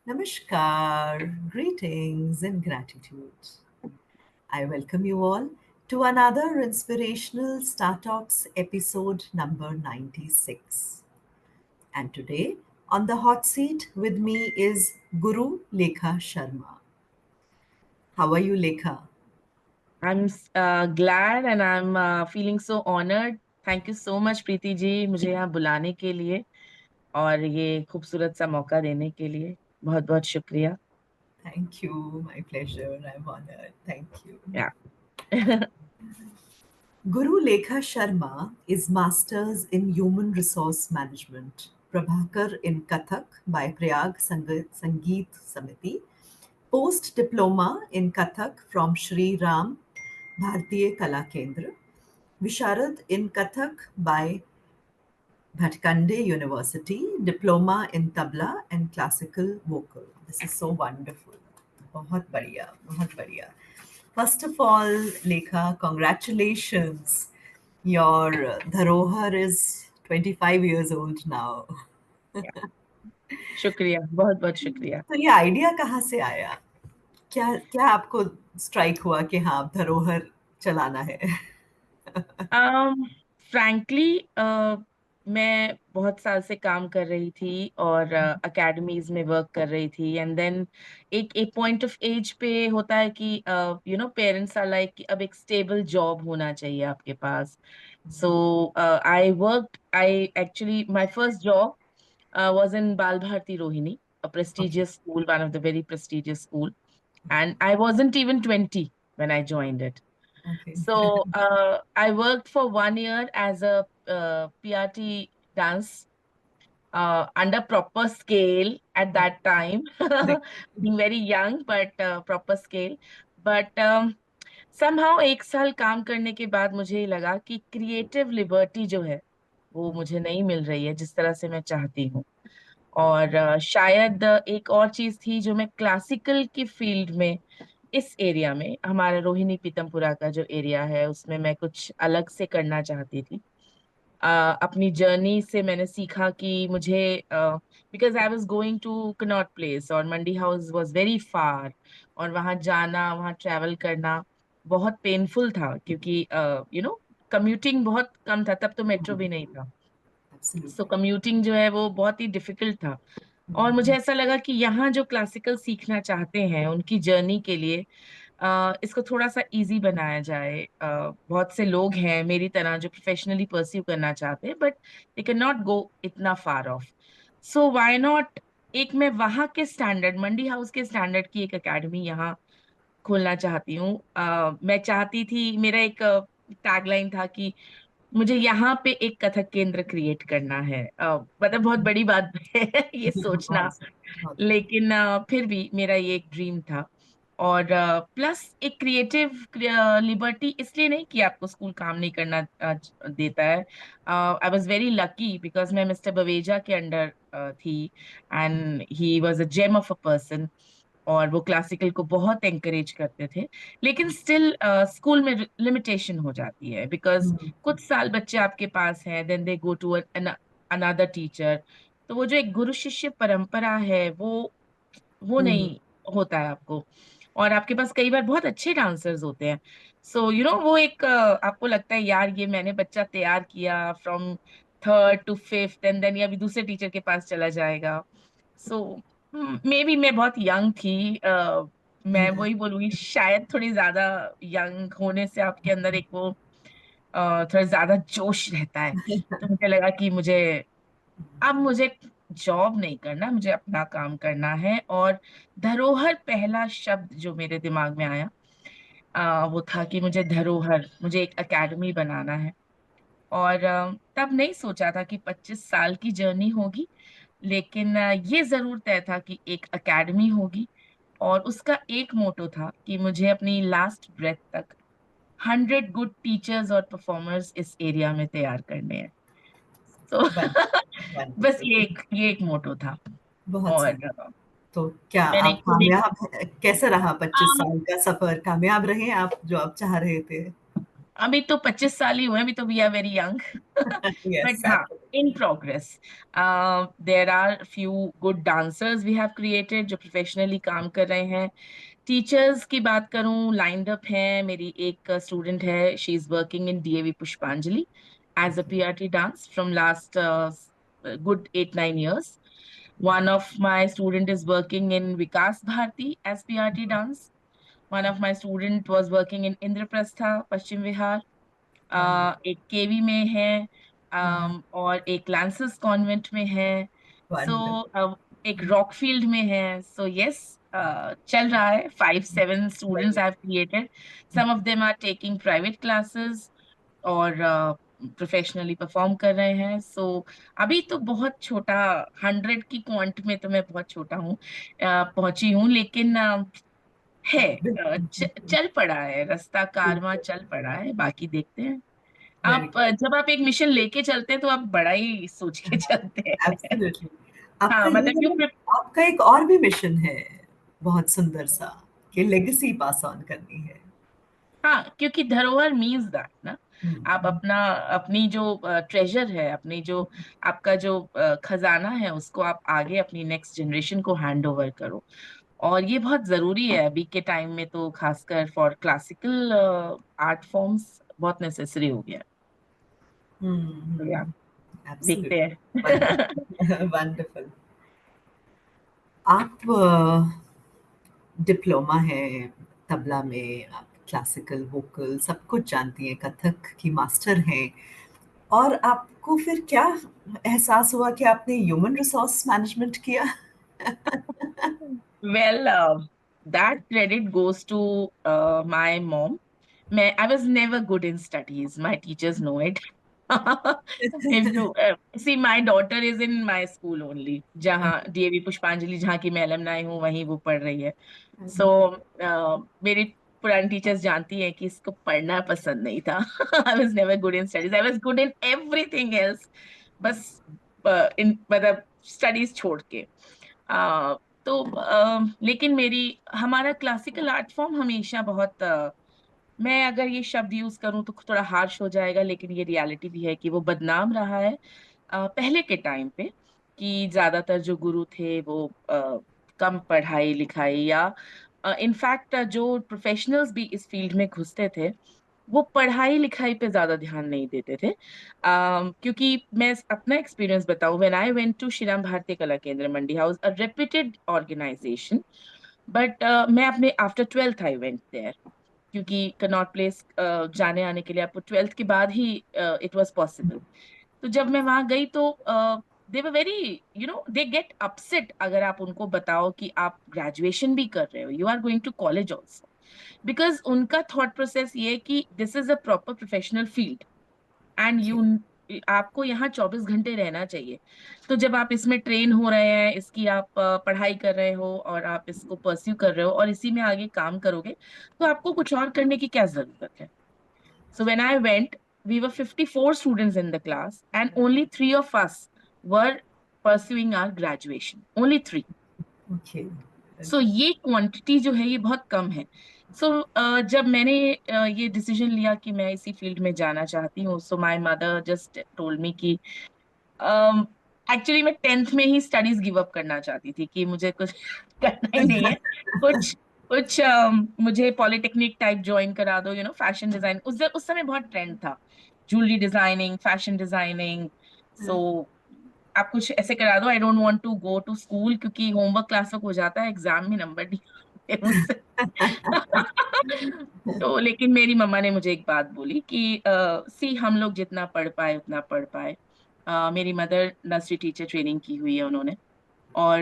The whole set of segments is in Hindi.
Namaskar, greetings and gratitude. I welcome you all to another inspirational Startups episode number 96. And today, on the hot seat with me is Guru Lekha Sharma. How are you, Lekha? glad and I'm feeling so honored. Thank you so much Preeti ji मुझे यहाँ बुलाने के लिए और ये खूबसूरत सा मौका देने के लिए बहुत बहुत शुक्रिया। Thank you, my pleasure. I'm honored. Thank you. या Guru Lekha Sharma is Masters in Human Resource Management, Prabhakar in Kathak by Prayag Sangeet Samiti, Post Diploma in Kathak from Shri Ram Bharatiya Kala Kendra, Visharad in Kathak by Bhatkande University, Diploma in Tabla and Classical Vocal. This is so wonderful. बहुत बढ़िया, बहुत बढ़िया. First of all, Lekha, congratulations. Your Dharohar is 25 years old now. शुक्रिया बहुत बहुत शुक्रिया। तो ये आइडिया कहाँ से आया? क्या क्या आपको स्ट्राइक हुआ कि हाँ अब धरोहर चलाना है? फ्रैंकली मैं बहुत साल से काम कर रही थी और अकेडमीज में वर्क कर रही थी एंड देन एक एक पॉइंट ऑफ एज पे होता है कि पेरेंट्स आर लाइक कि अब एक स्टेबल जॉब होना चाहिए आपके पास। So I worked I actually my first job was in Bal Bharti Rohini, a Okay, prestigious school, one of the very prestigious school, and I wasn't even 20 when I joined it. okay. So I worked for 1 year as a PRT dance under proper scale at that time, being very young, but proper scale. But somehow एक साल काम करने के बाद मुझे लगा कि क्रिएटिव लिबर्टी जो है वो मुझे नहीं मिल रही है जिस तरह से मैं चाहती हूँ। और शायद एक और चीज थी जो मैं क्लासिकल की फील्ड में इस एरिया में हमारे रोहिणी पीतमपुरा का जो एरिया है उसमें मैं कुछ अलग से करना चाहती थी। अपनी जर्नी से मैंने सीखा कि मुझे because I was going to Connaught Place और Mandi House was very far और वहां जाना वहां ट्रैवल करना बहुत पेनफुल था क्योंकि कम्यूटिंग बहुत कम था, तब तो मेट्रो भी नहीं था। सो Absolutely. कम्यूटिंग जो है वो बहुत ही डिफिकल्ट था। और मुझे ऐसा लगा कि यहाँ जो क्लासिकल सीखना चाहते हैं उनकी जर्नी के लिए इसको थोड़ा सा इजी बनाया जाए। बहुत से लोग हैं मेरी तरह जो प्रोफेशनली परस्यू करना चाहते हैं but they can not go इतना फार ऑफ। सो व्हाई नॉट एक मैं वहाँ के स्टैंडर्ड मंडी हाउस के स्टैंडर्ड की एक एकेडमी यहाँ खोलना चाहती हूँ। मैं चाहती थी, मेरा एक टैगलाइन था कि मुझे यहाँ पे एक कथक केंद्र क्रिएट करना है। मतलब बहुत बड़ी बात है ये सोचना, बहुत सही, बहुत सही. लेकिन फिर भी मेरा ये एक ड्रीम था। और प्लस एक क्रिएटिव लिबर्टी इसलिए नहीं कि आपको स्कूल काम नहीं करना देता है। I was very lucky because मैं मिस्टर बवेजा के अंडर थी and he was a gem of a person और वो क्लासिकल को बहुत एंकरेज करते थे। लेकिन स्टिल स्कूल में लिमिटेशन हो जाती है बिकॉज हम्म, कुछ साल बच्चे आपके पास हैं then they go to another teacher. तो वो जो एक गुरु शिष्य परंपरा है वो हम्म, नहीं होता है आपको। और आपके पास कई बार बहुत अच्छे डांसर्स होते हैं। सो वो एक आपको लगता है यार ये मैंने बच्चा तैयार किया from third to fifth and then ये अभी दूसरे टीचर के पास चला जाएगा। सो मे बी मैं बहुत यंग थी। मैं वही बोलूंगी शायद थोड़ी ज्यादा यंग होने से आपके अंदर एक वो थोड़ा ज्यादा जोश रहता है। तो मुझे लगा कि अब मुझे जॉब नहीं करना, मुझे अपना काम करना है। और धरोहर पहला शब्द जो मेरे दिमाग में आया वो था कि मुझे एक एकेडमी बनाना है। और तब नहीं सोचा था कि 25 साल की जर्नी होगी, लेकिन ये जरूर तय था कि एक एकेडमी होगी। और उसका एक मोटो था कि मुझे अपनी लास्ट ब्रेथ तक 100 गुड टीचर्स और परफॉर्मर्स इस एरिया में तैयार करने हैं। तो बस वंडरफुल. ये एक मोटो था। बहुत और सुंदर. तो क्या मैंने आप खुद एक कामयाब कैसे रहा 25 साल का सफर? कामयाब रहे आप जो आप चाह रहे थे? अभी तो 25 साल ही हुए, अभी तो we are very young. But Yes, हाँ, इन absolutely. Progress. There are few good dancers we have created जो प्रोफेशनली काम कर रहे हैं। टीचर्स की बात करूं, लाइंड अप है। मेरी एक स्टूडेंट है, she is working in DAV Pushpanjali as a Okay. PRT dance from last good 8-9 years. One of my student is working in Vikas Bharati as PRT dance. One of my student was working in Indraprastha, Paschim Vihar. Wonderful. एक केवी में है, Uh-huh. और एक लांसेस कॉन्वेंट में है। सो Wonderful. एक रॉकफील्ड में है। सो यस, चल रहा है। 5-7 students Very. I have created. Some of them are taking private classes और प्रोफेशनली परफॉर्म कर रहे हैं। सो अभी तो बहुत छोटा, 100 की क्वांट में तो मैं बहुत छोटा हूँ, पहुंची हूँ, लेकिन है, चल पड़ा है रास्ता, कारवां चल पड़ा है। बाकी देखते हैं। Very आप good. जब आप एक मिशन लेके चलते हैं तो आप बड़ा ही सोच के चलते हैं। Absolutely. आपका हाँ, ये मतलब मतलब आपका एक और भी मिशन है, बहुत सुंदर सा, कि लेगेसी पास ऑन करनी है। हाँ, क्योंकि धरोहर मीन्स दैट ना, आप हम्म, अपना, अपनी जो ट्रेजर है, अपनी जो, आपका जो खजाना है, उसको आप आगे अपनी नेक्स्ट जनरेशन को हैंड ओवर करो। और ये बहुत जरूरी है अभी के टाइम में, तो खासकर फॉर क्लासिकल आर्ट फॉर्म्स बहुत नेसेसरी हो गया है। तो यार, देखते एब्सोल्युटली। हैं। वंडरफुल। आप डिप्लोमा है तबला में, आप क्लासिकल वोकल सब कुछ जानती हैं, कथक की मास्टर हैं, और आपको फिर क्या एहसास हुआ कि आपने ह्यूमन रिसोर्स मैनेजमेंट किया? Well, that credit goes to my mom. I was never good in studies. My teachers know it. If you see, my daughter is in my school only. जहाँ डीएवी पुष्पांजलि, जहाँ की मैं alumni हूँ, वहीं वो पढ़ रही है। So मेरी पुरानी टीचर्स जानती हैं कि इसको पढ़ना पसंद नहीं था। I was never good in studies. I was good in everything else. बस इन मतलब स्टडीज छोड़ के। अ, तो लेकिन हमारा क्लासिकल आर्ट फॉर्म हमेशा बहुत, मैं अगर ये शब्द यूज करूं तो थोड़ा हार्श हो जाएगा, लेकिन ये रियलिटी भी है कि वो बदनाम रहा है पहले के टाइम पे। कि ज्यादातर जो गुरु थे वो कम पढ़ाई लिखाई, या इनफैक्ट जो प्रोफेशनल्स भी इस फील्ड में घुसते थे, वो पढ़ाई लिखाई पे ज्यादा ध्यान नहीं देते थे। क्योंकि मैं अपना एक्सपीरियंस बताऊं, when I went to Shriram Bharatiya Kala Kendra Mandi House, a reputed organisation, but मैं अपने after 12th I went there, क्योंकि कनॉट प्लेस जाने आने के लिए आपको 12th के बाद ही इट वाज पॉसिबल। तो जब मैं वहां गई तो they were very, they get upset अगर आप उनको बताओ कि आप ग्रेजुएशन भी कर रहे हो, you are going to college also. Because उनका थॉट प्रोसेस ये है कि this is a proper professional field and Okay. You, आपको यहाँ 24 घंटे रहना चाहिए। तो जब आप इसमें ट्रेन हो रहे हैं, इसकी आप पढ़ाई कर रहे हो और आप इसको परस्यू कर रहे हो और इसी में आगे काम करोगे, तो आपको कुछ और करने की क्या जरूरत है। So when I went, we were 54 students in the class and only 3 of us were pursuing our graduation, only 3। Okay. So ये क्वांटिटी जो है ये बहुत कम है। सो जब मैंने ये डिसीजन लिया कि मैं इसी फील्ड में जाना चाहती हूँ, सो my mother just told me कि एक्चुअली मैं 10th में ही स्टडीज गिव अप करना चाहती थी कि मुझे कुछ करना ही नहीं है। कुछ कुछ मुझे पॉलिटेक्निक टाइप ज्वाइन करा दो, फैशन डिजाइन, उस समय बहुत ट्रेंड था, jewellery designing, fashion designing. So आप कुछ ऐसे करा दो, I don't want to go to school, क्योंकि होमवर्क क्लास तक हो जाता है, एग्जाम में नंबर नहीं आते मुझसे। तो लेकिन मेरी मम्मा ने मुझे एक बात बोली कि सी, हम लोग जितना पढ़ पाए उतना पढ़ पाए। मेरी मदर नर्सरी टीचर ट्रेनिंग की हुई है उन्होंने, और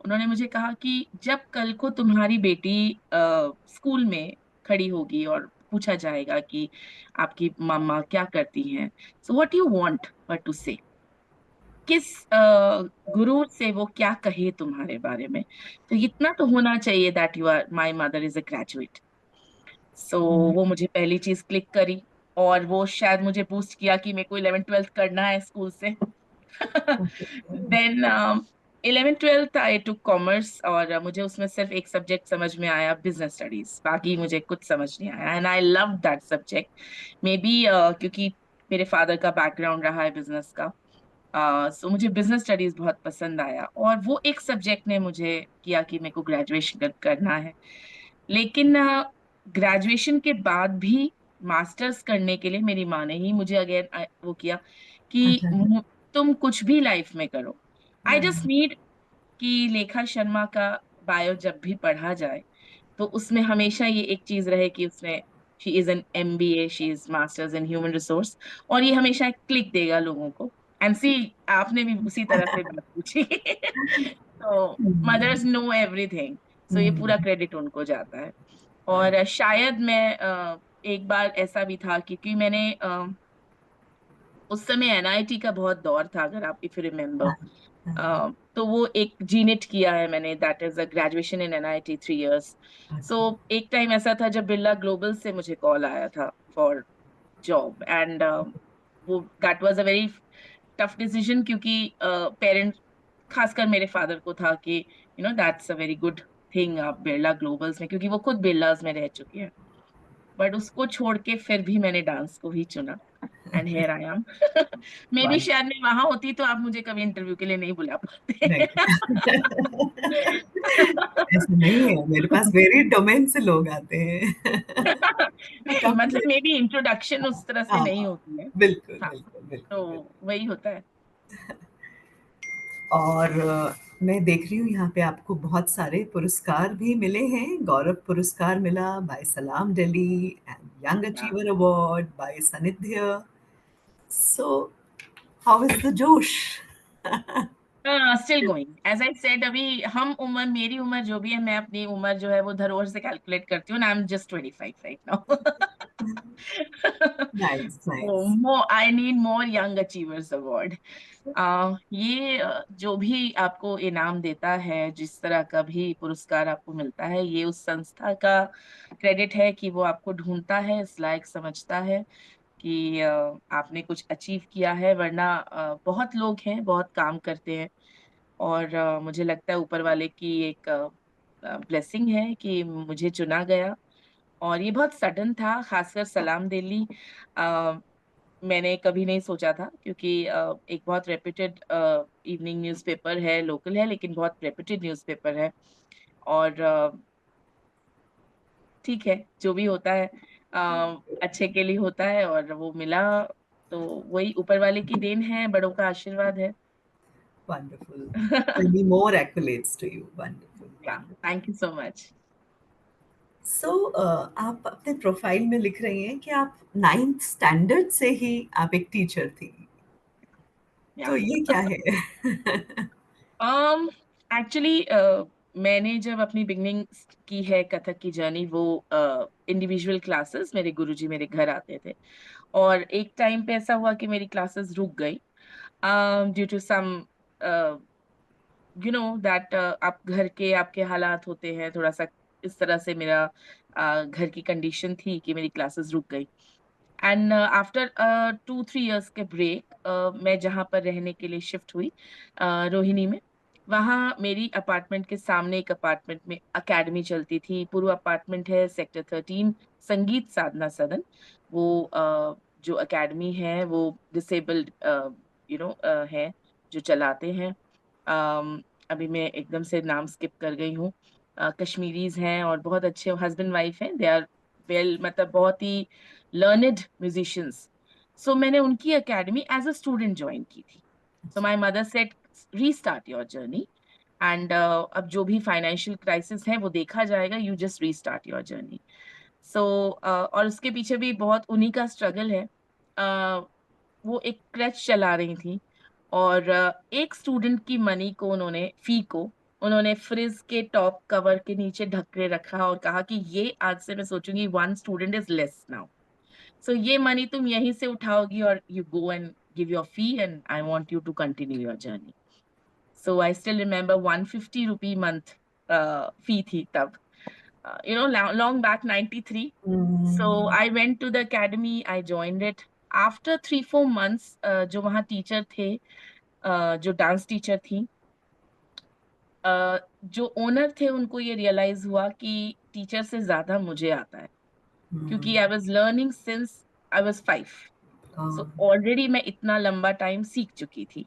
उन्होंने मुझे कहा कि जब कल को तुम्हारी बेटी स्कूल में खड़ी होगी और पूछा जाएगा कि आपकी मम्मा क्या करती हैं, so what you want her to say, किस गुरूर से वो क्या कहे तुम्हारे बारे में, तो इतना तो होना चाहिए that you are, my mother is a graduate. So वो मुझे पहली चीज क्लिक करी, और वो शायद मुझे बूस्ट किया कि मेरे को 11th 12th करना है स्कूल से। देन 11th 12th आई टुक कॉमर्स, और मुझे उसमें सिर्फ एक सब्जेक्ट समझ में आया, बिजनेस स्टडीज, बाकी मुझे कुछ समझ नहीं आया, and I love that subject. May be क्योंकि मेरे फादर का बैकग्राउंड रहा है बिजनेस का, सो मुझे बिजनेस स्टडीज बहुत पसंद आया, और वो एक सब्जेक्ट ने मुझे किया कि मेरे को ग्रेजुएशन करना है। लेकिन ग्रेजुएशन के बाद भी मास्टर्स करने के लिए मेरी माँ ने ही मुझे अगेन वो किया कि अच्छा। तुम कुछ भी लाइफ में करो, आई जस्ट हाँ, नीड कि लेखा शर्मा का बायो जब भी पढ़ा जाए तो उसमें हमेशा ये एक चीज रहे कि उसने she is an MBA, she is masters in human resource, और ये हमेशा एक क्लिक देगा लोगों को। एंड सी, आपने भी उसी तरह से बात पूछी। तो हम्म, मदर्स नो एवरीथिंग, सो ये पूरा हम्म, क्रेडिट उनको जाता है। right, और शायद मैं एक बार ऐसा भी था क्योंकि मैंने उस समय एनआईटी का बहुत दौर था, अगर आप इफ यू रिमेम्बर। हाँ, हाँ, तो वो एक जीनेट किया है मैंने, that is a graduation in NIT 3 years. So अच्छा, एक टाइम ऐसा था जब बिरला ग्लोबल से मुझे कॉल आया था फॉर जॉब, एंड वो that was a very tough decision, क्योंकि पेरेंट्स, खासकर मेरे फादर को था कि that's a very good thing आप बिरला ग्लोबल्स में, क्योंकि वो खुद बिरलास में रह चुके हैं। बट उसको छोड़ के फिर भी मैंने डांस को ही चुना, and here I am. May be one, शायद मैं वहां होती तो आप मुझे कभी इंटरव्यू के लिए नहीं बुला पाते। नहीं। ऐसा नहीं है, मेरे पास वेरिड डोमेन से लोग आते हैं। नहीं, कम मतलब से, मे बी इंट्रोडक्शन उस तरह से हाँ, नहीं होती है। बिल्कुल हाँ, बिल्कुल बिल्कुल तो बिल्कुल। वही होता है। और मैं देख रही हूँ यहाँ पे आपको बहुत सारे पुरस्कार भी मिले हैं। गौरव पुरस्कार मिला by Salaam Delhi, and young achiever award by Sannidhya. So how is the जोश? Still going, as I said, अभी हम उम्र, मेरी उम्र जो भी है, मैं अपनी उम्र जो है वो धरोहर से कैलकुलेट करती हूँ, I am just 25 right now. Nice So nice. more, I need more Young Achievers Award. ये जो भी आपको इनाम देता है, जिस तरह का भी पुरस्कार आपको मिलता है, ये उस संस्था का क्रेडिट है कि वो आपको ढूंढता है, इस लायक समझता है कि आपने कुछ अचीव किया है। वरना बहुत लोग हैं, बहुत काम करते हैं, और मुझे लगता है ऊपर वाले की एक ब्लेसिंग है कि मुझे चुना गया। और ये बहुत सडन था, खासकर सलाम दिल्ली मैंने कभी नहीं सोचा था, क्योंकि एक बहुत रेप्यूटेड इवनिंग न्यूज़पेपर है, लोकल है लेकिन बहुत रेप्यूटेड न्यूज़पेपर है। और ठीक है, जो भी होता है अच्छे के लिए होता है, और वो मिला, तो वही ऊपर वाले की देन है, बड़ों का आशीर्वाद है। Wonderful. Many more accolades to you. Wonderful, yeah, wonderful. Thank you so much. So आप अपने प्रोफाइल में लिख रही हैं कि आप नाइन्थ स्टैंडर्ड से ही आप एक टीचर थी। या, तो ये क्या है? एक्चुअली मैंने जब अपनी बिगनिंग की है कथक की जर्नी, वो इंडिविजुअल क्लासेस, मेरे गुरुजी मेरे घर आते थे, और एक टाइम पे ऐसा हुआ कि मेरी क्लासेस रुक गई ड्यू टू सम दैट, आप घर के आपके हालात होते हैं थोड़ा सा, इस तरह से मेरा घर की कंडीशन थी कि मेरी क्लासेस रुक गई। एंड आफ्टर 2-3 इयर्स के ब्रेक मैं जहाँ पर रहने के लिए शिफ्ट हुई, रोहिणी में, वहाँ मेरी अपार्टमेंट के सामने एक अपार्टमेंट में अकेडमी चलती थी। पूर्व अपार्टमेंट है, सेक्टर 13, संगीत साधना सदन। वो जो अकेडमी है वो डिसेबल्ड है जो चलाते हैं। अभी मैं एकदम से नाम स्किप कर गई हूँ। कश्मीरीज हैं और बहुत अच्छे हस्बैंड वाइफ हैं, दे आर वेल, मतलब बहुत ही लर्नेड म्यूजिशियंस। सो मैंने उनकी academy as a student join की थी। So my mother said restart your journey, and अब जो भी फाइनेंशियल क्राइसिस है वो देखा जाएगा, you just restart your journey. So और उसके पीछे भी बहुत उन्हीं का स्ट्रगल है। वो एक क्रच चला रही थी, और एक स्टूडेंट की मनी को उन्होंने, फी को उन्होंने फ्रिज के टॉप कवर के नीचे ढक के रखा, और कहा कि ये आज से मैं सोचूंगी, one student is less now, so ये मनी तुम यहीं से उठाओगी और you go and give your fee, and I want you to continue your journey. So I still remember 150 rupee month fee थी तब, long back 93. So hmm, I went to the academy, I joined it. After 3-4 months, जो वहाँ टीचर थे, जो डांस टीचर थी, जो ओनर थे उनको ये रियलाइज हुआ कि टीचर से ज्यादा मुझे आता है, क्योंकि I was learning since I was 5। So already मैं इतना लंबा टाइम सीख चुकी थी,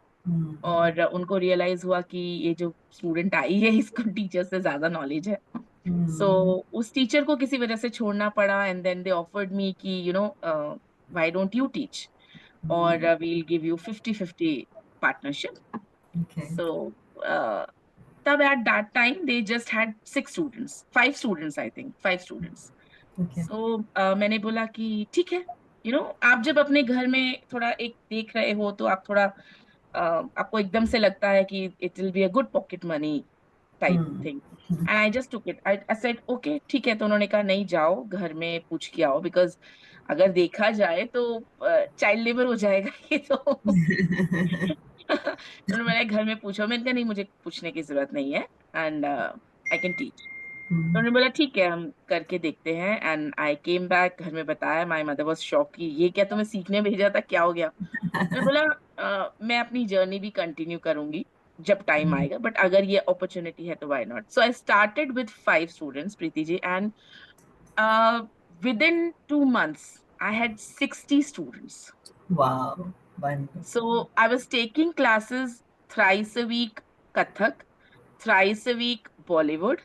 और उनको रियलाइज हुआ कि ये जो स्टूडेंट आई है इसको टीचर से ज्यादा नॉलेज है। सो उस टीचर को किसी वजह से छोड़ना पड़ा, and then they offered me कि व्हाई डोंट यू टीच, और we'll give you 50-50 partnership. So तब at that time they just had 6 students, 5 students, I think 5 students. So मैंने बोला कि ठीक है, आप जब अपने घर में थोड़ा एक देख रहे हो तो आप थोड़ा आपको एकदम से लगता है कि it will be a good pocket money type thing, and I just took it. I said okay ठीक है। तो उन्होंने कहा नहीं, जाओ घर में पूछ के आओ, बिकॉज अगर देखा जाए तो चाइल्ड लेबर हो जाएगा ये तो। तो उन्होंने घर में पूछा, मैंने कहा नहीं, मुझे पूछने की जरूरत नहीं है, एंड आई कैन टीच। तो उन्होंने बोला ठीक है, हम करके देखते हैं। एंड आई केम बैक, घर में बताया, माई मदर वाज शॉक कि ये क्या तुम्हें सीखने भेजा था, क्या हो गया। मैंने बोला मैं अपनी जर्नी भी कंटिन्यू करूंगी जब टाइम आएगा, बट अगर ये अपॉर्चुनिटी है तो why not. So I started with 5 students, Preeti ji, and within 2 months I had 60 students. Wow, wonderful. So I was taking classes thrice a week Kathak, thrice a week Bollywood.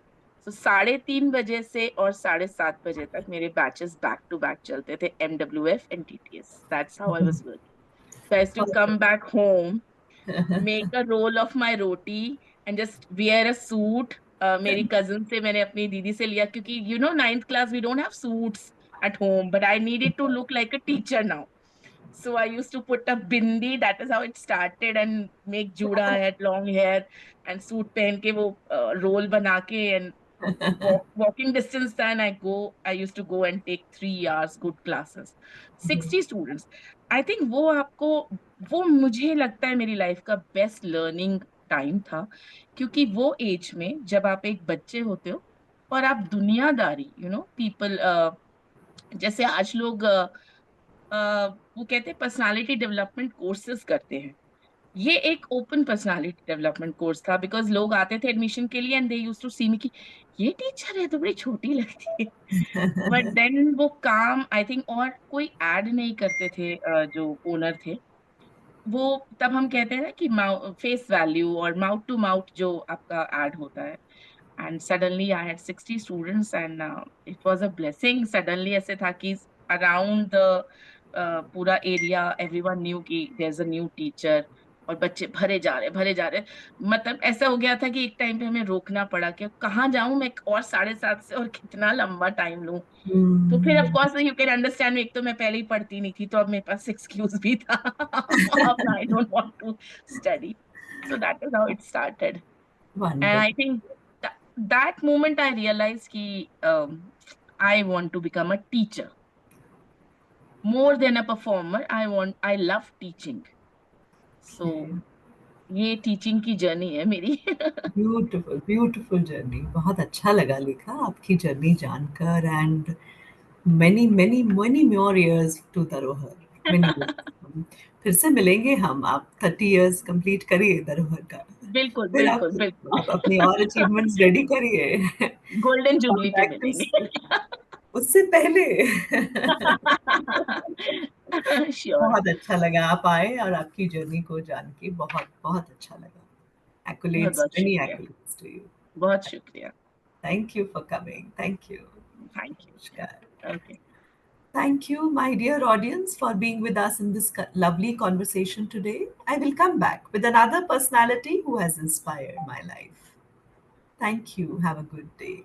So 3:30 बजे से और 7:30 बजे तक मेरे बैचेस बैक टू बैक चलते थे, MWF and TTS. That's how I was working. So I used to come back home, make a roll of my roti and just wear a suit. मेरी कजन से मैंने अपनी दीदी से लिया, क्योंकि 9th class we don't have suits at home, but I needed to look like a teacher now. So I used to put a bindi. That is how it started, and make juda. I had long hair and suit पहन के वो roll बना के, and walking distance था, and I used to go and take 3 hours good classes, 60 students. I think वो मुझे लगता है मेरी लाइफ का बेस्ट लर्निंग टाइम था, क्योंकि वो एज में जब आप एक बच्चे होते हो और आप दुनियादारी पीपल, जैसे आज लोग वो कहते हैं पर्सनालिटी डेवलपमेंट कोर्सेज करते हैं, ये एक ओपन पर्सनालिटी डेवलपमेंट कोर्स था, बिकॉज लोग आते थे एडमिशन के लिए एंड दे यूज्ड टू सी मी कि ये टीचर है तो बड़ी छोटी लगती है। बट देन वो काम आई थिंक, और कोई ऐड नहीं करते थे, जो ओनर थे वो, तब हम कहते हैं ना कि फेस वैल्यू और माउथ टू माउथ जो आपका ऐड होता है। And suddenly I had 60 students, and it was a blessing. Suddenly ऐसे था कि अराउंड द पूरा एरिया एवरीवन न्यू कि there is a new teacher, और बच्चे भरे जा रहे। मतलब ऐसा हो गया था कि एक टाइम पे हमें रोकना पड़ा कि कहाँ जाऊं मैं, और 7:30 से और कितना लंबा टाइम लूं। तो फिर of course you can understand, एक तो मैं पहले ही पढ़ती नहीं थी, तो अब मेरे पास एक्सक्यूज भी था। अब I don't want to study. So that is how it started, and I Wonderful. Think that moment I realized कि I want to become a teacher more than a performer. I love teaching. So Okay. ये टीचिंग की जर्नी है मेरी। Beautiful beautiful journey. बहुत अच्छा लगा लिखा आपकी जर्नी जानकर। And many many many more years to Dharohar. Many फिर से मिलेंगे हम। आप 30 इयर्स कंप्लीट करिए धरोहर का, बिल्कुल फिर बिल्कुल बिल्कुल। आप अपनी और अचीवमेंट्स रेडी करिए। गोल्डन Come जुबली पे back to मिलेंगे। उससे पहले। श्योर। बहुत अच्छा लगा आप आए और आपकी जर्नी को जान के बहुत बहुत अच्छा लगा। बहुत Accolades, बहुत many शुक्रिया। accolades to you. बहुत शुक्रिया। Thank you for coming. Thank you. Thank Namaskar. You. Okay. Thank you, my dear audience, for being with us in this lovely conversation today. I will come back with another personality who has inspired my life. Thank you. Have a good day.